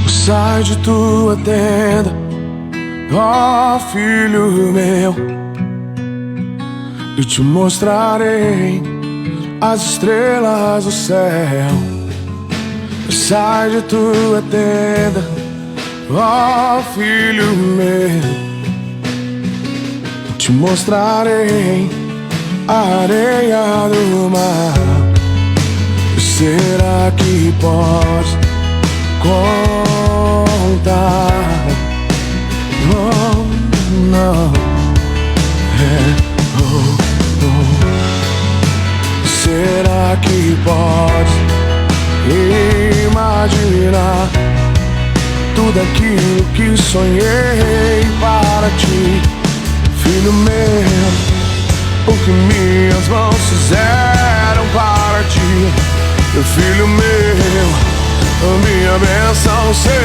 Sai de tua tenda, ó filho meu, e te mostrarei as estrelas do céu. Sai de tua tenda, ó filho meu, e te mostrarei a areia do mar. Será que podes contar? Oh, não. Será que podes imaginar tudo aquilo que sonhei para ti, filho meu? O que minhas mãos fizeram para ti, meu filho meu, a minha bênção será.